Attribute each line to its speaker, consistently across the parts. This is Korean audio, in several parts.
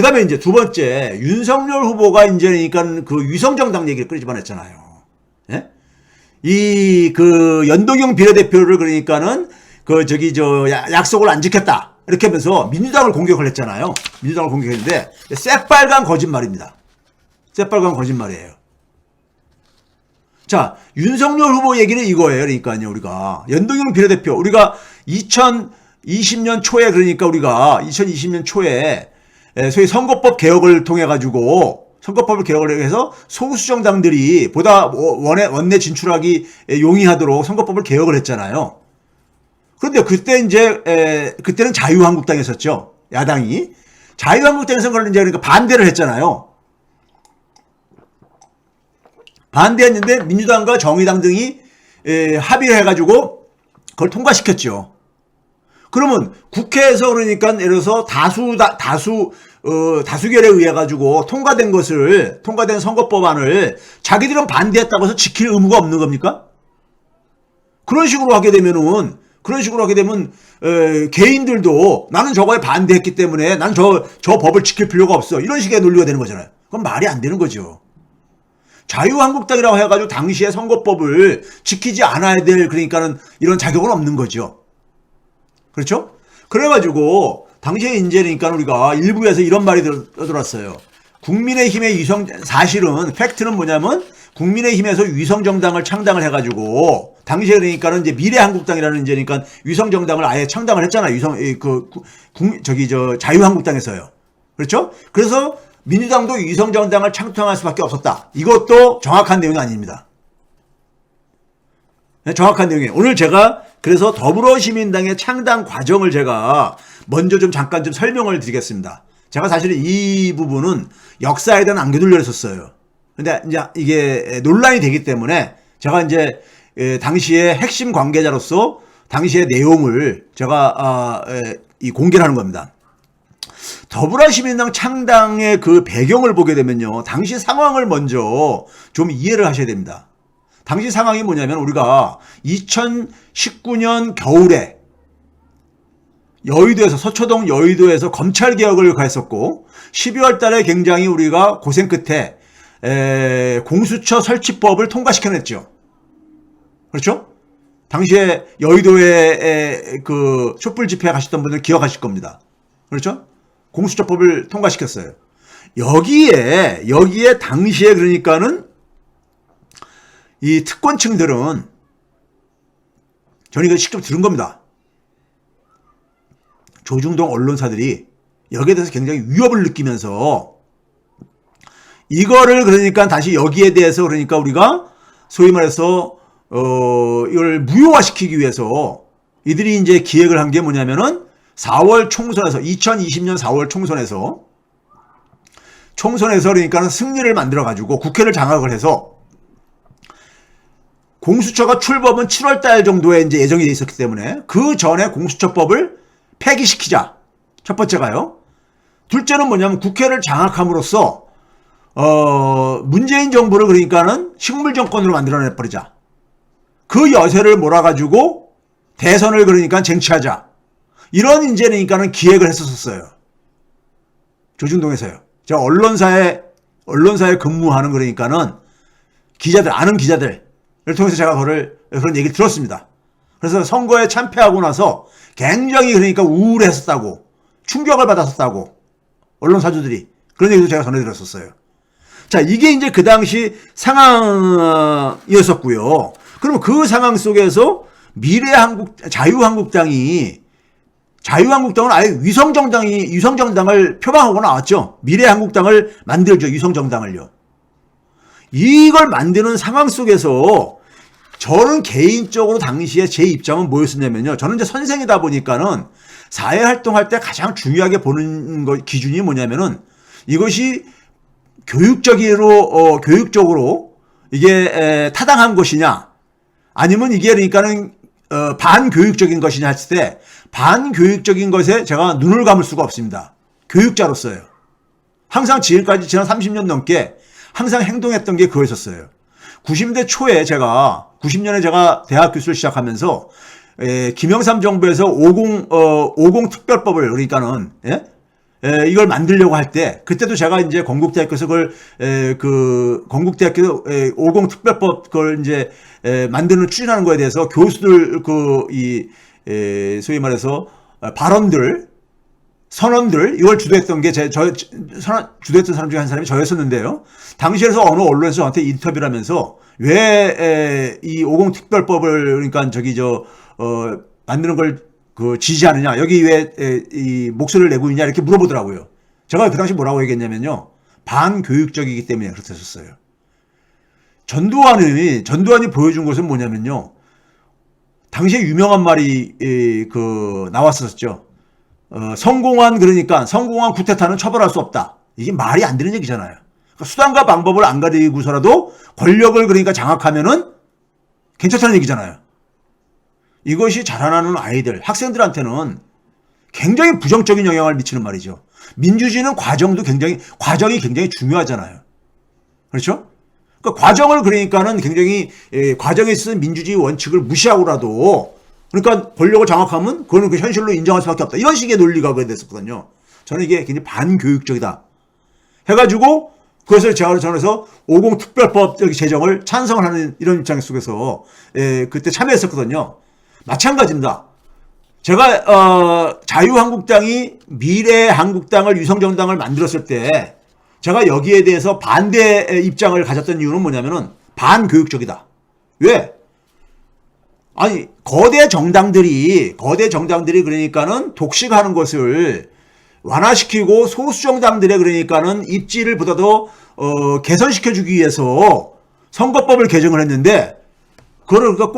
Speaker 1: 다음에 이제 두 번째, 윤석열 후보가 이제 그러니까 그 위성정당 얘기를 끄집어냈잖아요. 예? 연동형 비례대표를 그러니까는 약속을 안 지켰다. 이렇게 하면서 민주당을 공격을 했잖아요. 민주당을 공격했는데, 새빨간 거짓말입니다. 새빨간 거짓말이에요. 자, 윤석열 후보 얘기는 이거예요. 그러니까요, 우리가. 연동형 비례대표, 우리가 2020년 초에, 그러니까 우리가 2020년 초에, 소위 선거법 개혁을 통해가지고, 선거법을 개혁을 해서 소수 정당들이 보다 원내 진출하기 용이하도록 선거법을 개혁을 했잖아요. 그런데 그때는 자유한국당이었었죠. 야당이. 자유한국당에서 그걸 이제 그러니까 반대를 했잖아요. 반대했는데 민주당과 정의당 등이 합의를 해가지고 그걸 통과시켰죠. 그러면 국회에서 그러니까 예를 들어서 다수결에 의해 가지고 통과된 선거법안을 자기들은 반대했다고 해서 지킬 의무가 없는 겁니까? 그런 식으로 하게 되면 개인들도 나는 저거에 반대했기 때문에 나는 저 법을 지킬 필요가 없어. 이런 식의 논리가 되는 거잖아요. 그건 말이 안 되는 거죠. 자유한국당이라고 해가지고 당시에 선거법을 지키지 않아야 될 그러니까는 이런 자격은 없는 거죠. 그렇죠? 그래가지고 당시에 이제 그러니까 우리가 일부에서 이런 말이 들었어요. 국민의힘의 사실은 팩트는 뭐냐면 국민의힘에서 위성정당을 창당을 해가지고 당시에 그러니까는 이제 미래한국당이라는 이제 그러니까 위성정당을 아예 창당을 했잖아요. 자유한국당에서요. 그렇죠? 그래서 민주당도 위성정당을 창당할 수밖에 없었다. 이것도 정확한 내용이 아닙니다. 정확한 내용이에요. 오늘 제가 그래서 더불어시민당의 창당 과정을 제가 먼저 잠깐 설명을 드리겠습니다. 제가 사실 이 부분은 역사에 대한 안겨두려고 했었어요. 근데 이제 이게 논란이 되기 때문에 제가 이제 당시의 핵심 관계자로서 당시의 내용을 제가 공개를 하는 겁니다. 더불어시민당 창당의 그 배경을 보게 되면요. 당시 상황을 먼저 좀 이해를 하셔야 됩니다. 당시 상황이 뭐냐면 우리가 2019년 겨울에 서초동 여의도에서 검찰개혁을 가했었고 12월 달에 굉장히 우리가 고생 끝에 공수처 설치법을 통과시켜냈죠. 그렇죠? 당시에 여의도에 그 촛불 집회 가셨던 분들 기억하실 겁니다. 그렇죠? 공수처법을 통과시켰어요. 여기에 당시에 그러니까는 이 특권층들은 저는 이거 직접 들은 겁니다. 조중동 언론사들이 여기에 대해서 굉장히 위협을 느끼면서 이거를 그러니까 다시 여기에 대해서 그러니까 우리가 소위 말해서 이걸 무효화시키기 위해서 이들이 이제 기획을 한 게 뭐냐면은 4월 총선에서 2020년 4월 총선에서 그러니까 승리를 만들어 가지고 국회를 장악을 해서 공수처가 출범은 7월 달 정도에 이제 예정이 돼 있었기 때문에 그 전에 공수처법을 폐기시키자. 첫 번째가요. 둘째는 뭐냐면 국회를 장악함으로써 문재인 정부를 그러니까는 식물 정권으로 만들어내 버리자. 그 여세를 몰아가지고 대선을 그러니까 쟁취하자. 이런 이제 그러니까는 기획을 했었어요. 조중동에서요. 제가 언론사에 근무하는 그러니까는 아는 기자들을 통해서 제가 그런 얘기를 들었습니다. 그래서 선거에 참패하고 나서 굉장히 그러니까 우울했었다고, 충격을 받았었다고, 언론사주들이 그런 얘기도 제가 전해드렸었어요. 자, 이게 이제 그 당시 상황이었었고요. 그러면 그 상황 속에서 자유한국당은 아예 위성정당을 표방하고 나왔죠. 미래한국당을 만들죠. 위성정당을요. 이걸 만드는 상황 속에서 저는 개인적으로 당시에 제 입장은 뭐였었냐면요. 저는 이제 선생이다 보니까는 사회 활동할 때 가장 중요하게 보는 기준이 뭐냐면은 이것이 교육적으로 이게 타당한 것이냐 아니면 이게 그러니까는 반교육적인 것이냐 했을 때 반교육적인 것에 제가 눈을 감을 수가 없습니다. 교육자로서요. 항상 지금까지 지난 30년 넘게 항상 행동했던 게 그거였었어요. 90년대 초에 90년에 제가 대학 교수를 시작하면서 김영삼 정부에서 50 특별법을 그러니까는 이걸 만들려고 할 때, 그때도 제가 이제 건국대학교에서 그걸, 건국대학교 50 특별법 그걸 이제, 만드는, 추진하는 거에 대해서 교수들, 소위 말해서, 발언들, 선언들, 이걸 주도했던 게 주도했던 사람 중에 한 사람이 저였었는데요. 당시에서 어느 언론에서 저한테 인터뷰를 하면서 왜, 이 50 특별법을, 그러니까 만드는 걸 지지하느냐, 여기 왜 이 목소리를 내고 있냐, 이렇게 물어보더라고요. 제가 그 당시 뭐라고 얘기했냐면요. 반교육적이기 때문에 그렇게 했었어요. 전두환이 보여준 것은 뭐냐면요. 당시에 유명한 말이, 나왔었죠. 성공한 쿠데타는 처벌할 수 없다. 이게 말이 안 되는 얘기잖아요. 그러니까 수단과 방법을 안 가리고서라도 권력을 그러니까 장악하면은 괜찮다는 얘기잖아요. 이것이 자라나는 아이들, 학생들한테는 굉장히 부정적인 영향을 미치는 말이죠. 민주주의는 과정이 굉장히 중요하잖아요. 그렇죠? 그러니까 과정을 그러니까는 굉장히, 과정에 있어서 민주주의 원칙을 무시하고라도, 그러니까 권력을 장악하면 그거는 그 현실로 인정할 수밖에 없다. 이런 식의 논리가 됐었거든요. 저는 이게 굉장히 반교육적이다. 해가지고, 그것을 전해서 50 특별법 제정을 찬성을 하는 이런 입장 속에서, 그때 참여했었거든요. 마찬가지입니다. 제가 자유한국당이 미래한국당을 위성정당을 만들었을 때 제가 여기에 대해서 반대 입장을 가졌던 이유는 뭐냐면은 반교육적이다. 왜? 아니 거대 정당들이 그러니까는 독식하는 것을 완화시키고 소수 정당들의 그러니까는 입지를 보다 더 개선시켜주기 위해서 선거법을 개정을 했는데 그걸 그러니까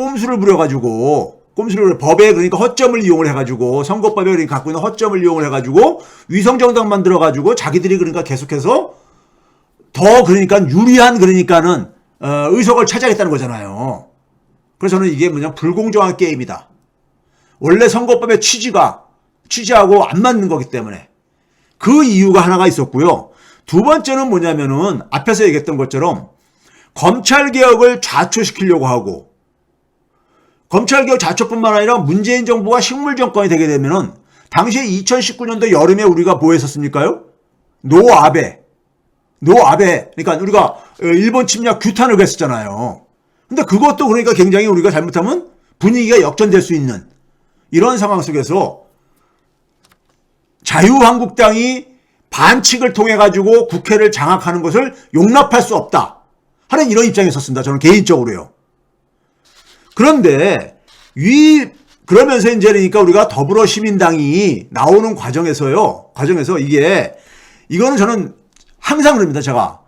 Speaker 1: 법에 그러니까 허점을 이용을 해가지고 선거법에 그러니까 갖고 있는 허점을 이용을 해가지고 위성정당 만들어가지고 자기들이 그러니까 계속해서 더 그러니까 유리한 그러니까는 의석을 차지하겠다는 거잖아요. 그래서 저는 이게 불공정한 게임이다. 원래 선거법의 취지하고 안 맞는 거기 때문에 그 이유가 하나가 있었고요. 두 번째는 뭐냐면은 앞에서 얘기했던 것처럼 검찰개혁을 좌초시키려고 하고 검찰개혁 자초뿐만 아니라 문재인 정부가 식물정권이 되게 되면은 당시에 2019년도 여름에 우리가 뭐 했었습니까요? 노아베. 그러니까 우리가 일본 침략 규탄을 했었잖아요. 근데 그것도 그러니까 굉장히 우리가 잘못하면 분위기가 역전될 수 있는 이런 상황 속에서 자유한국당이 반칙을 통해 가지고 국회를 장악하는 것을 용납할 수 없다 하는 이런 입장에 섰습니다. 저는 개인적으로요. 그런데 그러면서 이제 그러니까 우리가 더불어시민당이 나오는 과정에서 이거는 저는 항상 그럽니다. 제가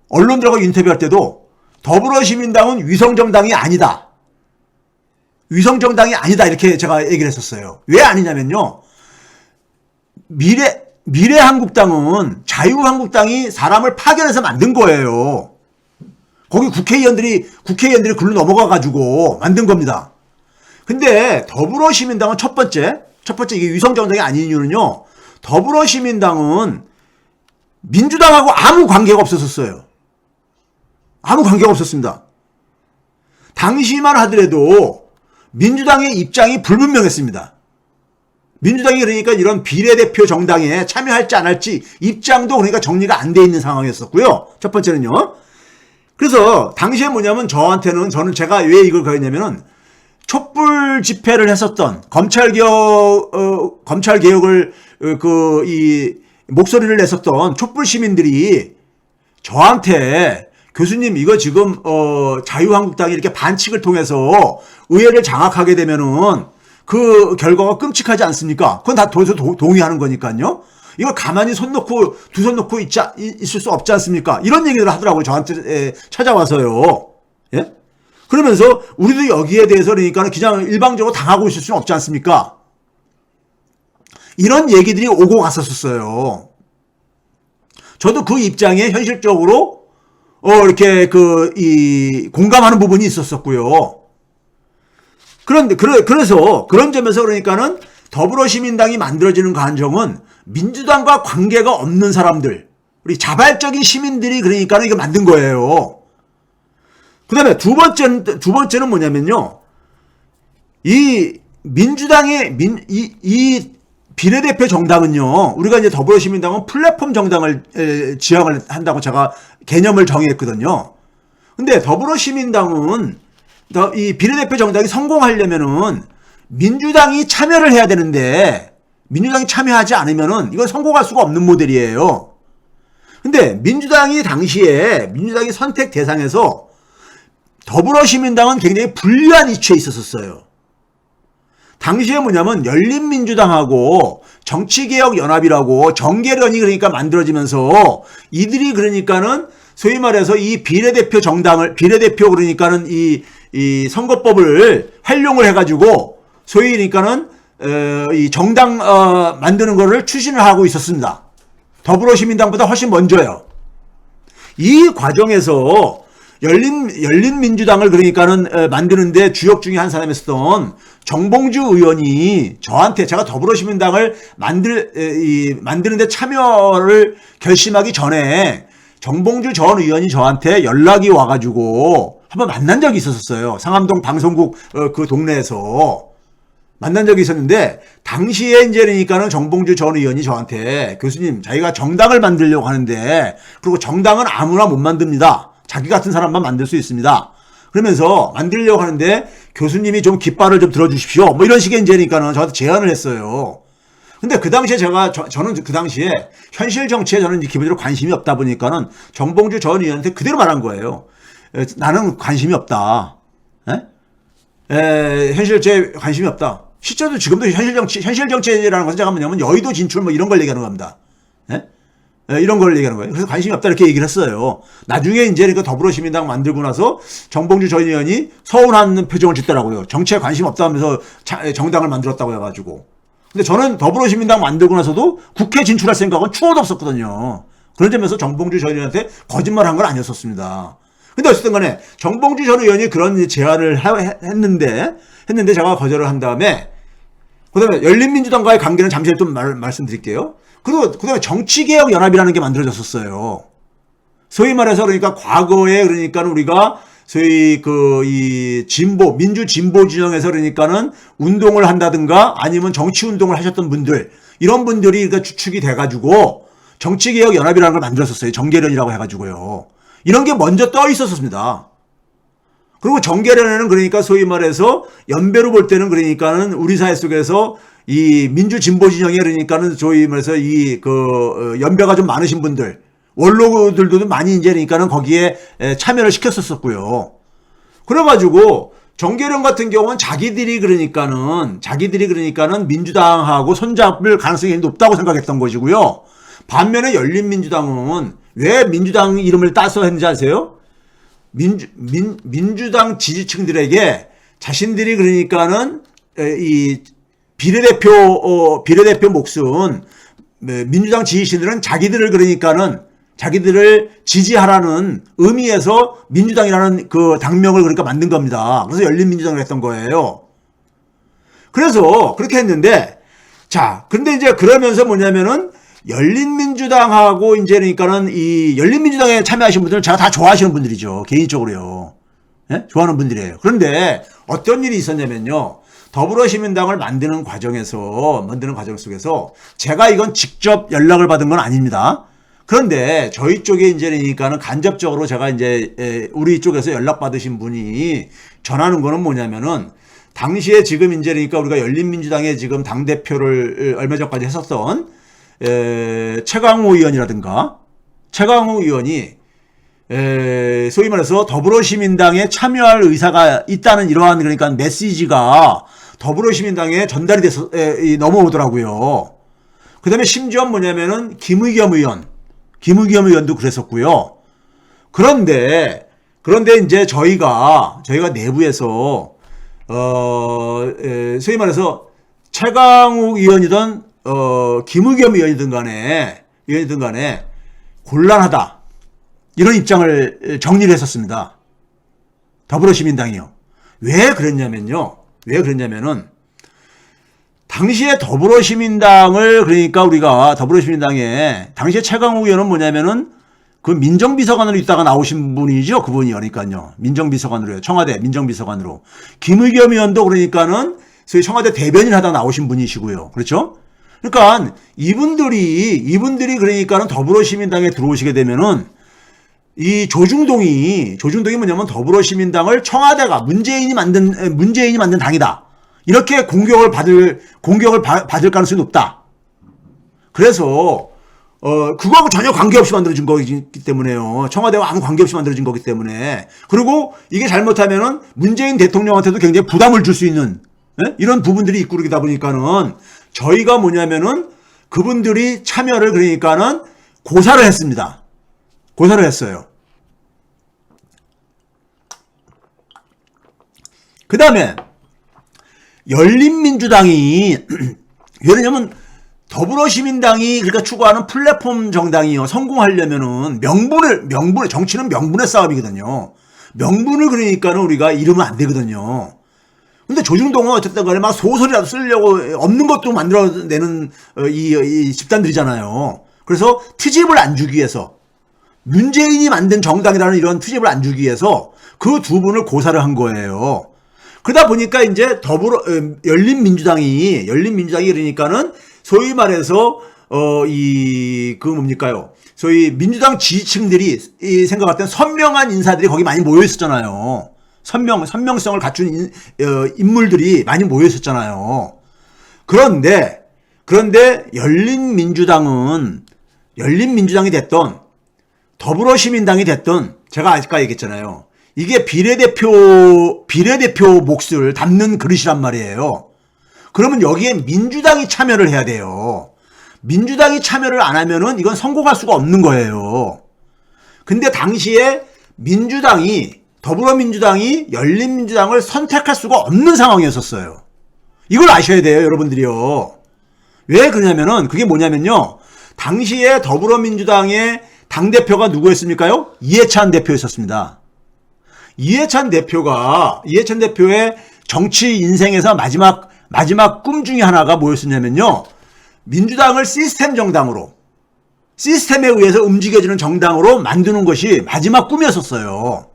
Speaker 1: 언론들하고 인터뷰할 때도 더불어시민당은 위성정당이 아니다. 이렇게 제가 얘기를 했었어요. 왜 아니냐면요. 미래한국당은 자유한국당이 사람을 파견해서 만든 거예요. 거기 국회의원들이 글로 넘어가가지고 만든 겁니다. 근데 더불어시민당은 첫 번째 이게 위성정당이 아닌 이유는요. 더불어시민당은 민주당하고 아무 관계가 없었어요. 아무 관계가 없었습니다. 당시만 하더라도 민주당의 입장이 불분명했습니다. 민주당이 그러니까 이런 비례대표 정당에 참여할지 안 할지 입장도 그러니까 정리가 안 돼 있는 상황이었었고요. 첫 번째는요. 그래서 당시에 뭐냐면 제가 왜 이걸 가했냐면은 촛불 집회를 했었던 검찰개혁을 목소리를 냈었던 촛불 시민들이 저한테 교수님 이거 지금 자유한국당이 이렇게 반칙을 통해서 의회를 장악하게 되면은 그 결과가 끔찍하지 않습니까? 그건 다 동의하는 거니까요. 이걸 가만히 두 손 놓고 있을 수 없지 않습니까? 이런 얘기를 하더라고요. 저한테 찾아와서요. 예? 그러면서 우리도 여기에 대해서 그러니까 그냥 일방적으로 당하고 있을 수는 없지 않습니까? 이런 얘기들이 오고 갔었어요. 저도 그 입장에 현실적으로 이렇게 공감하는 부분이 있었었고요. 그래서 그런 점에서 그러니까는 더불어시민당이 만들어지는 과정은 민주당과 관계가 없는 사람들, 우리 자발적인 시민들이 그러니까는 이거 만든 거예요. 그 다음에 두 번째는 뭐냐면요. 이 민주당의, 이 비례대표 정당은요, 우리가 이제 더불어시민당은 플랫폼 정당을 지향을 한다고 제가 개념을 정의했거든요. 근데 더불어시민당은 이 비례대표 정당이 성공하려면은 민주당이 참여를 해야 되는데 민주당이 참여하지 않으면은 이건 성공할 수가 없는 모델이에요. 근데 민주당이 당시에 민주당이 선택 대상에서 더불어시민당은 굉장히 불리한 위치에 있었어요. 당시에 뭐냐면 열린민주당하고 정치개혁연합이라고 정계련이 그러니까 만들어지면서 이들이 그러니까는 소위 말해서 이 비례대표 그러니까는 이 선거법을 활용을 해가지고 소위 그러니까는 이 정당 만드는 거를 추진을 하고 있었습니다. 더불어시민당보다 훨씬 먼저요. 이 과정에서 열린민주당을 그러니까는 만드는데 주역 중에 한 사람이었던 정봉주 의원이 저한테 제가 더불어시민당을 만드는데 참여를 결심하기 전에 정봉주 전 의원이 저한테 연락이 와가지고 한번 만난 적이 있었어요. 상암동 방송국 그 동네에서 만난 적이 있었는데 당시에 이제 그러니까는 정봉주 전 의원이 저한테 교수님 자기가 정당을 만들려고 하는데 그리고 정당은 아무나 못 만듭니다. 자기 같은 사람만 만들 수 있습니다. 그러면서 만들려고 하는데 교수님이 좀 깃발을 좀 들어주십시오. 뭐 이런 식의 이제 그러니까는 저한테 제안을 했어요. 근데 그 당시에 저는 그 당시에 현실 정치에 저는 기본적으로 관심이 없다 보니까는 정봉주 전 의원한테 그대로 말한 거예요. 나는 관심이 없다. 현실 정치에 관심이 없다. 실제로 지금도 현실 정치라는 것은 제가 뭐냐면 여의도 진출 뭐 이런 걸 얘기하는 겁니다. 이런 걸 얘기하는 거예요. 그래서 관심이 없다 이렇게 얘기를 했어요. 나중에 이제 그러니까 더불어시민당 만들고 나서 정봉주 전 의원이 서운한 표정을 짓더라고요. 정치에 관심 없다면서 정당을 만들었다고 해가지고. 근데 저는 더불어시민당 만들고 나서도 국회 진출할 생각은 추호도 없었거든요. 그런 점에서 정봉주 전 의원한테 거짓말한 건 아니었었습니다. 근데 어쨌든 간에 정봉주 전 의원이 그런 제안을 했는데 제가 거절을 한 다음에 그다음에 열린민주당과의 관계는 잠시 좀 말씀드릴게요. 그리고 그다음에 정치개혁연합이라는 게 만들어졌었어요. 소위 말해서 그러니까 과거에 그러니까 우리가 소위 이 민주 진보 진영에서 그러니까는 운동을 한다든가 아니면 정치 운동을 하셨던 분들 이런 분들이 그러니까 주축이 돼가지고 정치개혁연합이라는 걸 만들었었어요. 정계련이라고 해가지고요. 이런 게 먼저 떠 있었습니다. 그리고 정계련에는 그러니까 소위 말해서 연배로 볼 때는 그러니까는 우리 사회 속에서 이 민주 진보 진영에 그러니까는 소위 말해서 연배가 좀 많으신 분들 원로들도 많이 이제 그러니까는 거기에 참여를 시켰었고요. 그래가지고 정계련 같은 경우는 자기들이 그러니까는 민주당하고 손잡을 가능성이 높다고 생각했던 것이고요. 반면에 열린민주당은 왜 민주당 이름을 따서 했는지 아세요? 민주당 지지층들에게 자신들이 그러니까는 이 비례대표 몫은 민주당 지지층들은 자기들을 지지하라는 의미에서 민주당이라는 그 당명을 그러니까 만든 겁니다. 그래서 열린민주당을 했던 거예요. 그래서 그렇게 했는데 그런데 이제 그러면서 뭐냐면은 열린민주당하고 이제 그러니까는 이 열린민주당에 참여하신 분들은 제가 다 좋아하시는 분들이죠. 개인적으로요. 좋아하는 분들이에요. 그런데 어떤 일이 있었냐면요. 더불어시민당을 만드는 과정 속에서 제가 이건 직접 연락을 받은 건 아닙니다. 그런데 저희 쪽에 이제 그러니까는 간접적으로 제가 이제 우리 쪽에서 연락 받으신 분이 전하는 거는 뭐냐면은 당시에 지금 이제 그러니까 우리가 열린민주당의 지금 당대표를 얼마 전까지 했었던 최강호 의원이라든가 최강호 의원이 소위 말해서 더불어시민당에 참여할 의사가 있다는 이러한 그러니까 메시지가 더불어시민당에 전달이 돼서 넘어오더라고요. 그 다음에 심지어 뭐냐면은 김의겸 의원도 그랬었고요. 그런데 이제 저희가 내부에서 소위 말해서 최강욱 의원이든 김의겸 의원이든 간에 곤란하다 이런 입장을 정리를 했었습니다. 더불어시민당이요. 왜 그랬냐면은 당시에 더불어시민당을 그러니까 우리가 더불어시민당에 당시에 최강욱 의원은 뭐냐면은 그 민정비서관으로 있다가 나오신 분이죠. 그분이 그러니까요. 민정비서관으로요. 청와대 민정비서관으로. 김의겸 의원도 그러니까는 소위 청와대 대변인 하다가 나오신 분이시고요. 그렇죠? 그러니까 이분들이 그러니까는 더불어시민당에 들어오시게 되면은 이 조중동이 뭐냐면 더불어시민당을 청와대가 문재인이 만든 당이다. 이렇게 공격을 받을 가능성이 높다. 그래서 그거하고 전혀 관계없이 만들어진 거기 때문에요. 청와대와 아무 관계없이 만들어진 거기 때문에. 그리고 이게 잘못하면은 문재인 대통령한테도 굉장히 부담을 줄 수 있는 이런 부분들이 있고 그러다 보니까는 저희가 뭐냐면은 그분들이 참여를 그러니까는 고사를 했습니다. 고사를 했어요. 그 다음에 열린민주당이 왜냐면 더불어시민당이 그러니까 추구하는 플랫폼 정당이요 성공하려면은 정치는 명분의 싸움이거든요. 명분을 그러니까는 우리가 잃으면 안 되거든요. 근데 조중동은 어쨌든 간에 막 소설이라도 쓰려고 없는 것도 만들어내는 이 집단들이잖아요. 그래서 트집을 안 주기 위해서 문재인이 만든 정당이라는 이런 트집을 안 주기 위해서 그 두 분을 고사를 한 거예요. 그러다 보니까 이제 열린민주당이 그러니까는 소위 말해서 뭡니까요? 소위 민주당 지지층들이 생각할 땐 선명한 인사들이 거기 많이 모여 있었잖아요. 선명성을 갖춘 인물들이 많이 모여 있었잖아요. 그런데 열린민주당이 됐던 더불어시민당이 됐던 제가 아까 얘기했잖아요. 이게 비례대표 몫을 담는 그릇이란 말이에요. 그러면 여기에 민주당이 참여를 해야 돼요. 민주당이 참여를 안 하면은 이건 성공할 수가 없는 거예요. 근데 당시에 더불어민주당이 열린민주당을 선택할 수가 없는 상황이었었어요. 이걸 아셔야 돼요, 여러분들이요. 왜 그러냐면은 그게 뭐냐면요. 당시에 더불어민주당의 당대표가 누구였습니까요? 이해찬 대표였었습니다. 이해찬 대표의 정치 인생에서 마지막 꿈 중에 하나가 뭐였었냐면요. 민주당을 시스템에 의해서 움직여지는 정당으로 만드는 것이 마지막 꿈이었었어요.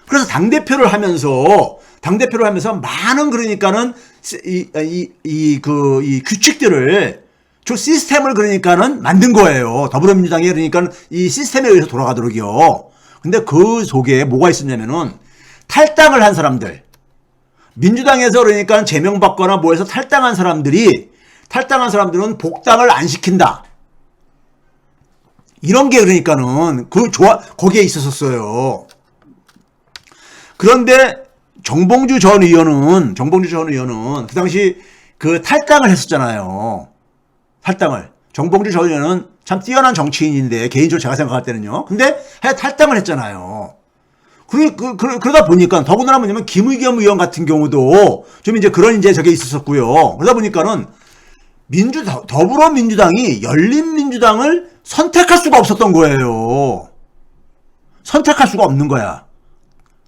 Speaker 1: 그래서 당대표를 하면서 많은 그러니까는 이 규칙들을 저 시스템을 그러니까는 만든 거예요. 더불어민주당이 그러니까 이 시스템에 의해서 돌아가도록요. 근데 그 속에 뭐가 있었냐면은 탈당을 한 사람들, 민주당에서 그러니까 제명받거나 뭐해서 탈당한 사람들은 복당을 안 시킨다. 이런 게 그러니까는 거기에 있었어요. 그런데 정봉주 전 의원은 그 당시 탈당을 했었잖아요. 정봉주 전 의원은 참 뛰어난 정치인인데 개인적으로 제가 생각할 때는요. 근데 탈당을 했잖아요. 그러다 보니까 더군다나 뭐냐면 김의겸 의원 같은 경우도 좀 이제 그런 이제 저게 있었었고요. 그러다 보니까는 더불어민주당이 열린민주당을 선택할 수가 없었던 거예요. 선택할 수가 없는 거야.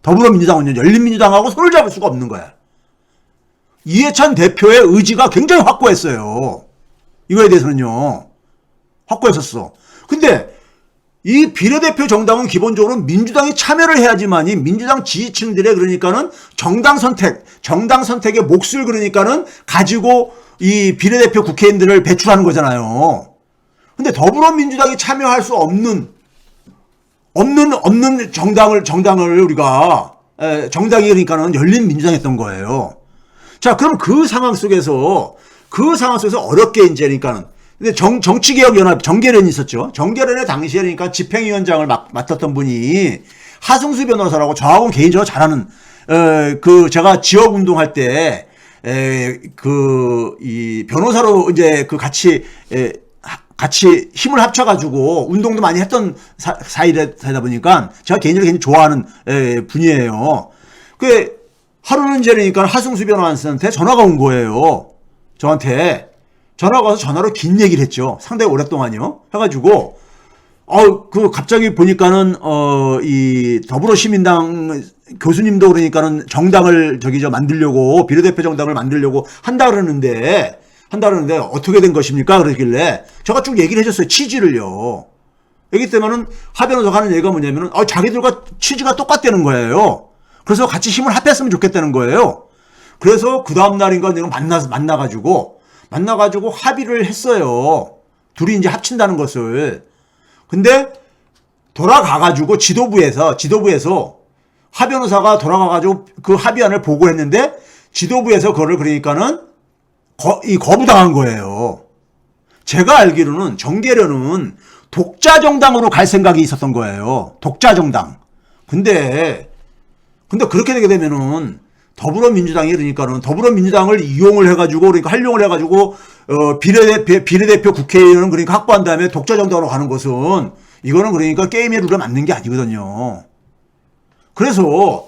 Speaker 1: 더불어민주당은 열린민주당하고 손을 잡을 수가 없는 거야. 이해찬 대표의 의지가 굉장히 확고했어요. 이거에 대해서는요. 확고했었어. 근데 이 비례대표 정당은 기본적으로 민주당이 참여를 해야지만이 민주당 지지층들의 그러니까는 정당 선택의 몫을 그러니까는 가지고 이 비례대표 국회의원들을 배출하는 거잖아요. 근데 더불어민주당이 참여할 수 없는 정당을 우리가 정당이 그러니까는 열린민주당이었던 거예요. 자, 그럼 그 상황 속에서 어렵게 이제 그러니까는 근데 정치개혁연합 정계련이 있었죠. 정계련의 당시에 그러니까 집행위원장을 맡았던 분이 하승수 변호사라고 저하고는 개인적으로 잘하는 제가 지역 운동할 때 이 변호사로 이제 같이 힘을 합쳐가지고 운동도 많이 했던 사이다 보니까 제가 개인적으로 굉장히 좋아하는 분이에요. 하루는 이제 그러니까 하승수 변호사한테 전화가 온 거예요. 저한테 전화가 와서 전화로 긴 얘기를 했죠. 상당히 오랫동안요. 해가지고 갑자기 보니까는 이 더불어시민당 교수님도 그러니까는 정당을 만들려고 비례대표 정당을 만들려고 한다 그러는데 어떻게 된 것입니까? 그러길래 제가 쭉 얘기를 해줬어요. 취지를요. 여기 때문에는 하 변호사가 하는 얘기가 뭐냐면은 자기들과 취지가 똑같다는 거예요. 그래서 같이 힘을 합했으면 좋겠다는 거예요. 그래서 그 다음 날인가 내가 만나가지고 만나가지고 합의를 했어요. 둘이 이제 합친다는 것을. 근데 돌아가가지고 지도부에서 하 변호사가 돌아가가지고 그 합의안을 보고했는데 지도부에서 그거를 그러니까는 거부당한 거예요. 제가 알기로는 정계련은 독자 정당으로 갈 생각이 있었던 거예요. 독자 정당. 근데 그렇게 되게 되면은 더불어민주당이 그러니까는 더불어민주당을 이용을 해가지고 그러니까 활용을 해가지고 비례대표 국회의원은 그러니까 확보한 다음에 독자 정당으로 가는 것은 이거는 그러니까 게임의 룰에 맞는 게 아니거든요. 그래서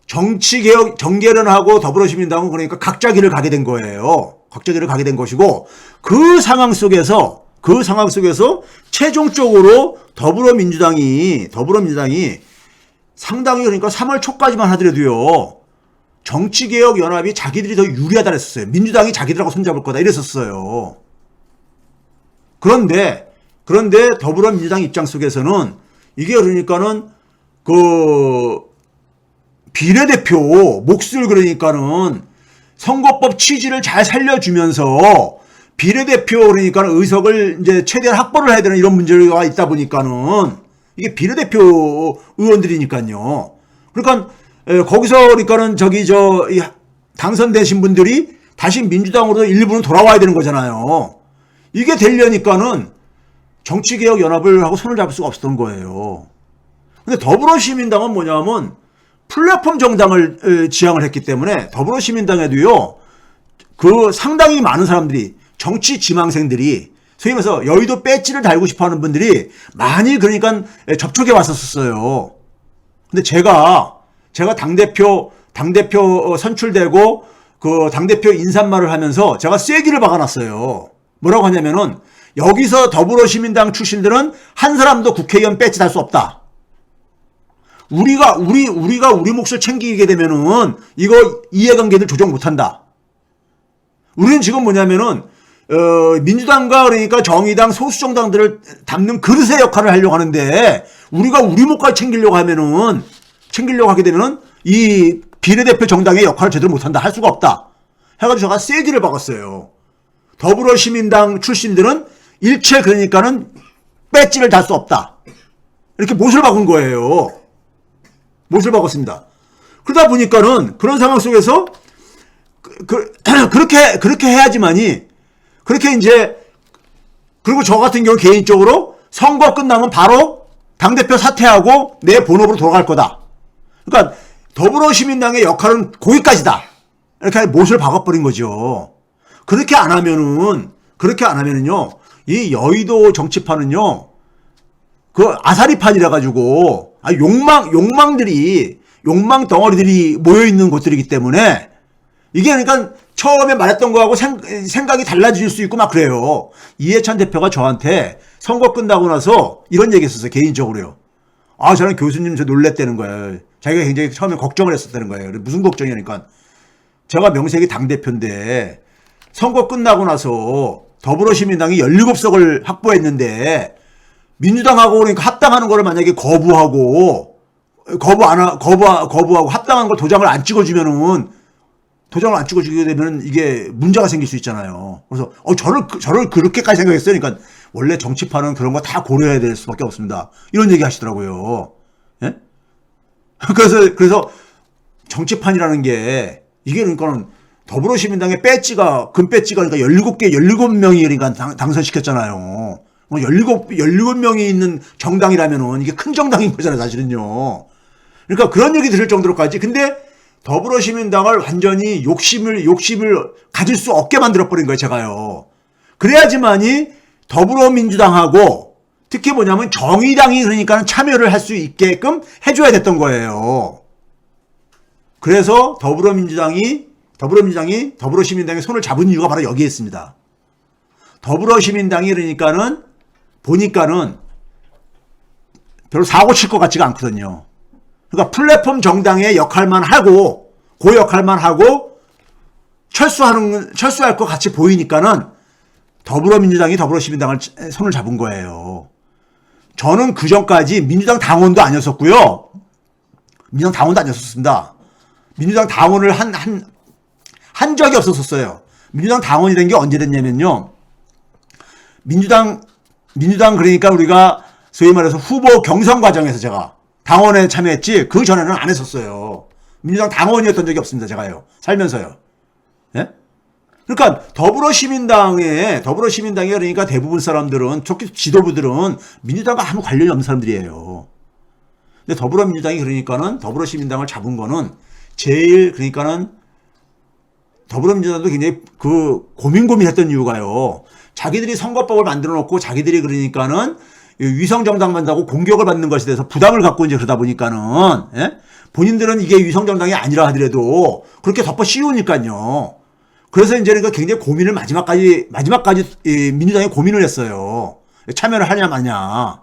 Speaker 1: 정치개혁 정계련하고 더불어시민당은 그러니까 각자 길을 가게 된 거예요. 각자 길을 가게 된 것이고 그 상황 속에서 최종적으로 더불어민주당이 상당히 그러니까 3월 초까지만 하더라도요. 정치개혁연합이 자기들이 더 유리하다 그랬었어요. 민주당이 자기들하고 손잡을 거다 이랬었어요. 그런데 더불어민주당 입장 속에서는 이게 그러니까는 그 비례대표 몫을 그러니까는 선거법 취지를 잘 살려주면서 비례대표 그러니까는 의석을 이제 최대한 확보를 해야 되는 이런 문제가 있다 보니까는 이게 비례대표 의원들이니까요. 그러니까 거기서 그러니까는 당선되신 분들이 다시 민주당으로 일부는 돌아와야 되는 거잖아요. 이게 되려니까는 정치개혁연합을 하고 손을 잡을 수가 없었던 거예요. 근데 더불어시민당은 뭐냐면 플랫폼 정당을 지향을 했기 때문에 더불어시민당에도요, 그 상당히 많은 사람들이 정치 지망생들이 소위 말해서 여의도 배지를 달고 싶어 하는 분들이 많이 그러니까 접촉해 왔었어요. 근데 제가 당대표 선출되고 그 당대표 인사말을 하면서 제가 쐐기를 박아놨어요. 뭐라고 하냐면은 여기서 더불어시민당 출신들은 한 사람도 국회의원 배지 달 수 없다. 우리가 우리 몫을 챙기게 되면은 이거 이해관계들 조정 못한다. 우리는 지금 뭐냐면은 민주당과 그러니까 정의당 소수 정당들을 담는 그릇의 역할을 하려고 하는데 우리가 우리 몫까지 챙기려고 하게 되면은 이 비례대표 정당의 역할을 제대로 못한다. 할 수가 없다. 해가지고 제가 쐐기를 박았어요. 더불어시민당 출신들은 일체 그러니까는 배지를 달 수 없다. 이렇게 못을 박은 거예요. 못을 박았습니다. 그러다 보니까는 그런 상황 속에서 그렇게 해야지만이 그렇게 이제 그리고 저 같은 경우 개인적으로 선거 끝나면 바로 당대표 사퇴하고 내 본업으로 돌아갈 거다. 그러니까 더불어시민당의 역할은 거기까지다. 이렇게 못을 박아버린 거죠. 그렇게 안 하면은요, 이 여의도 정치판은요, 그 아사리판이라 가지고, 욕망 덩어리들이 모여있는 곳들이기 때문에, 이게 그러니까 처음에 말했던 거하고 생각이 달라질 수 있고 막 그래요. 이해찬 대표가 저한테 선거 끝나고 나서 이런 얘기 했었어요, 개인적으로요. 저는 교수님 저 놀랬다는 거예요. 자기가 굉장히 처음에 걱정을 했었다는 거예요. 무슨 걱정이냐니까. 제가 명색이 당대표인데, 선거 끝나고 나서 더불어시민당이 17석을 확보했는데 민주당하고 그러니까 합당하는 거를 만약에 거부하고 합당한 걸 도장을 안 찍어주게 되면 이게 문제가 생길 수 있잖아요. 그래서 저를 그렇게까지 생각했어요. 그러니까 원래 정치판은 그런 거 다 고려해야 될 수밖에 없습니다. 이런 얘기 하시더라고요. 예? 그래서 정치판이라는 게 이게 그러니까는 더불어시민당의 배지가 금 배지가 그러니까 17명이 그러니까 당선시켰잖아요. 17명이 있는 정당이라면은 이게 큰 정당인 거잖아요, 사실은요. 그러니까 그런 얘기 들을 정도로까지. 근데 더불어시민당을 완전히 욕심을 가질 수 없게 만들어버린 거예요, 제가요. 그래야지만이 더불어민주당하고 특히 뭐냐면 정의당이 그러니까 참여를 할 수 있게끔 해줘야 됐던 거예요. 그래서 더불어시민당이 더불어시민당의 손을 잡은 이유가 바로 여기에 있습니다. 더불어시민당이 보니까는 별로 사고 칠 것 같지가 않거든요. 그러니까 플랫폼 정당의 역할만 하고 그 역할만 하고 철수할 것 같이 보이니까는 더불어민주당이 더불어시민당을 손을 잡은 거예요. 저는 그 전까지 민주당 당원도 아니었었고요. 민주당 당원을 한 적이 없었어요. 민주당 당원이 된 게 언제 됐냐면요. 민주당 그러니까 우리가 소위 말해서 후보 경선 과정에서 제가 당원에 참여했지 그 전에는 안 했었어요. 민주당 당원이었던 적이 없습니다. 제가요. 살면서요. 예? 그러니까 더불어시민당에 그러니까 대부분 사람들은 특히 지도부들은 민주당과 아무 관련이 없는 사람들이에요. 근데 더불어민주당이 그러니까는 더불어시민당을 잡은 거는 제일 그러니까는 더불어민주당도 굉장히 그 고민했던 이유가요. 자기들이 선거법을 만들어 놓고 자기들이 그러니까는 위성정당 만다고 공격을 받는 것에 대해서 부담을 갖고 이제 그러다 보니까는 예? 본인들은 이게 위성정당이 아니라 하더라도 그렇게 덮어 씌우니까요. 그래서 이제 그러니까 굉장히 고민을 마지막까지 민주당이 고민을 했어요. 참여를 하냐 마냐.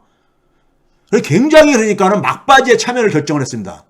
Speaker 1: 굉장히 그러니까는 막바지에 참여를 결정을 했습니다.